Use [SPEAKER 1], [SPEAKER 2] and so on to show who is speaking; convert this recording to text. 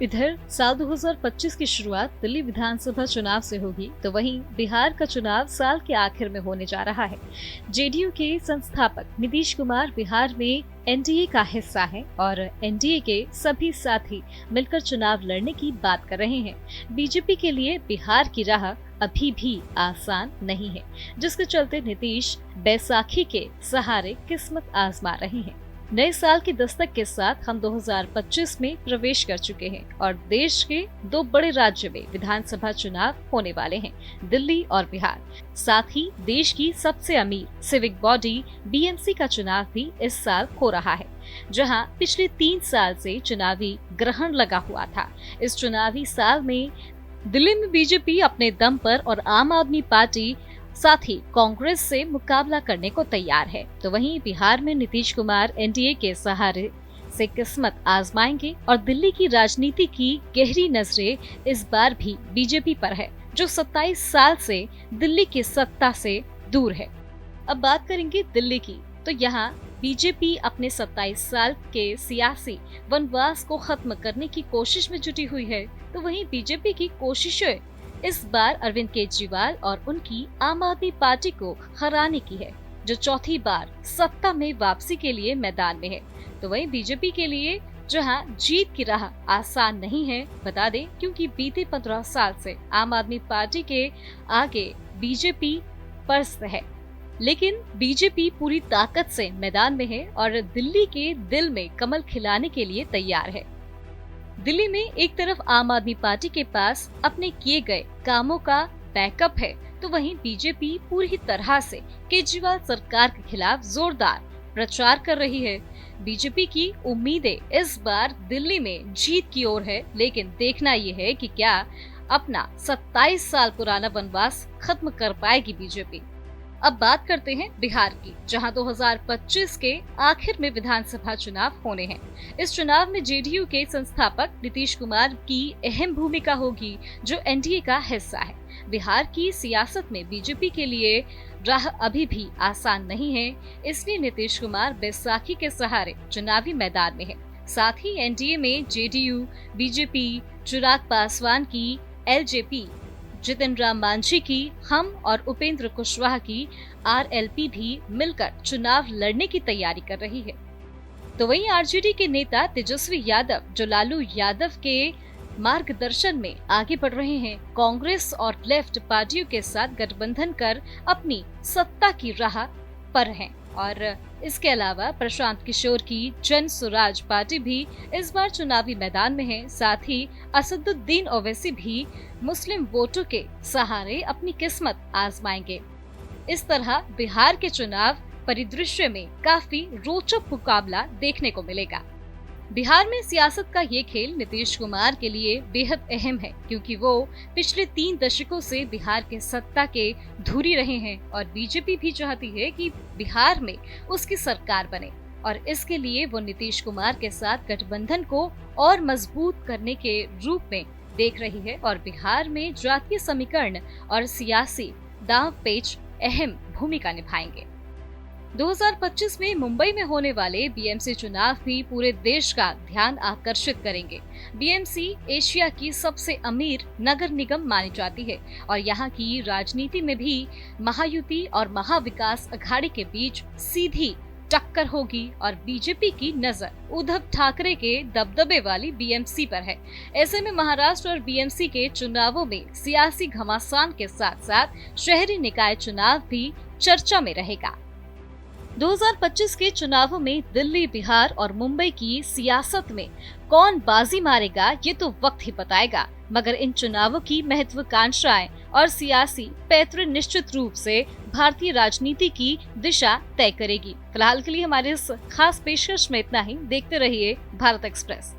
[SPEAKER 1] इधर साल 2025 की शुरुआत दिल्ली विधानसभा चुनाव से होगी, तो वहीं बिहार का चुनाव साल के आखिर में होने जा रहा है। जेडीयू के संस्थापक नीतीश कुमार बिहार में एनडीए का हिस्सा है और एनडीए के सभी साथी मिलकर चुनाव लड़ने की बात कर रहे हैं। बीजेपी के लिए बिहार की राह अभी भी आसान नहीं है, जिसके चलते नीतीश बैसाखी के सहारे किस्मत आजमा रहे हैं। नए साल की दस्तक के साथ हम 2025 में प्रवेश कर चुके हैं और देश के दो बड़े राज्य में विधानसभा चुनाव होने वाले हैं, दिल्ली और बिहार। साथ ही देश की सबसे अमीर सिविक बॉडी बीएमसी का चुनाव भी इस साल हो रहा है, जहां पिछले 3 साल से चुनावी ग्रहण लगा हुआ था। इस चुनावी साल में दिल्ली में बीजेपी अपने दम पर और आम आदमी पार्टी साथ ही कांग्रेस से मुकाबला करने को तैयार है, तो वहीं बिहार में नीतीश कुमार एनडीए के सहारे से किस्मत आजमाएंगे और दिल्ली की राजनीति की गहरी नजरें इस बार भी बीजेपी पर है, जो 27 साल से दिल्ली की सत्ता से दूर है। अब बात करेंगे दिल्ली की, तो यहाँ बीजेपी अपने 27 साल के सियासी वनवास को खत्म करने की कोशिश में जुटी हुई है, तो वहीं बीजेपी की कोशिशें इस बार अरविंद केजरीवाल और उनकी आम आदमी पार्टी को हराने की है, जो चौथी बार सत्ता में वापसी के लिए मैदान में है। तो वहीं बीजेपी के लिए जहां जीत की राह आसान नहीं है, बता दें, क्योंकि बीते 15 साल से आम आदमी पार्टी के आगे बीजेपी पस्त है, लेकिन बीजेपी पूरी ताकत से मैदान में है और दिल्ली के दिल में कमल खिलाने के लिए तैयार है। दिल्ली में एक तरफ आम आदमी पार्टी के पास अपने किए गए कामों का बैकअप है, तो वहीं बीजेपी पूरी तरह से केजरीवाल सरकार के खिलाफ जोरदार प्रचार कर रही है। बीजेपी की उम्मीदें इस बार दिल्ली में जीत की ओर है, लेकिन देखना ये है कि क्या अपना 27 साल पुराना वनवास खत्म कर पाएगी बीजेपी। अब बात करते हैं बिहार की, जहां 2025 के आखिर में विधानसभा चुनाव होने हैं। इस चुनाव में जेडीयू के संस्थापक नीतीश कुमार की अहम भूमिका होगी, जो एनडीए का हिस्सा है। बिहार की सियासत में बीजेपी के लिए राह अभी भी आसान नहीं है, इसलिए नीतीश कुमार बैसाखी के सहारे चुनावी मैदान में है। साथ ही एनडीए में जेडीयू, बीजेपी, चिराग पासवान की एलजेपी, जितिन राम मांझी की हम और उपेंद्र कुशवाहा की आरएलपी भी मिलकर चुनाव लड़ने की तैयारी कर रही है। तो वहीं आरजेडी के नेता तेजस्वी यादव, जो लालू यादव के मार्गदर्शन में आगे बढ़ रहे हैं, कांग्रेस और लेफ्ट पार्टियों के साथ गठबंधन कर अपनी सत्ता की राह पर हैं। और इसके अलावा प्रशांत किशोर की जन स्वराज पार्टी भी इस बार चुनावी मैदान में है। साथ ही असदुद्दीन ओवैसी भी मुस्लिम वोटों के सहारे अपनी किस्मत आजमाएंगे। इस तरह बिहार के चुनाव परिदृश्य में काफी रोचक मुकाबला देखने को मिलेगा। बिहार में सियासत का ये खेल नीतीश कुमार के लिए बेहद अहम है, क्योंकि वो पिछले 3 दशकों से बिहार के सत्ता के धुरी रहे हैं और बीजेपी भी चाहती है कि बिहार में उसकी सरकार बने और इसके लिए वो नीतीश कुमार के साथ गठबंधन को और मजबूत करने के रूप में देख रही है और बिहार में जातीय समीकरण और सियासी दांव पेच अहम भूमिका निभाएंगे। 2025 में मुंबई में होने वाले बीएमसी चुनाव भी पूरे देश का ध्यान आकर्षित करेंगे। बीएमसी एशिया की सबसे अमीर नगर निगम मानी जाती है और यहाँ की राजनीति में भी महायुति और महाविकास अघाड़ी के बीच सीधी टक्कर होगी और बीजेपी की नजर उद्धव ठाकरे के दबदबे वाली बीएमसी पर है। ऐसे में महाराष्ट्र और बीएमसी के चुनावों में सियासी घमासान के साथ साथ शहरी निकाय चुनाव भी चर्चा में रहेगा। 2025 के चुनावों में दिल्ली, बिहार और मुंबई की सियासत में कौन बाजी मारेगा, ये तो वक्त ही बताएगा, मगर इन चुनावों की महत्वाकांक्षाएं और सियासी पैतृ निश्चित रूप से भारतीय राजनीति की दिशा तय करेगी। फिलहाल के लिए हमारे इस खास पेशकश में इतना ही। देखते रहिए भारत एक्सप्रेस।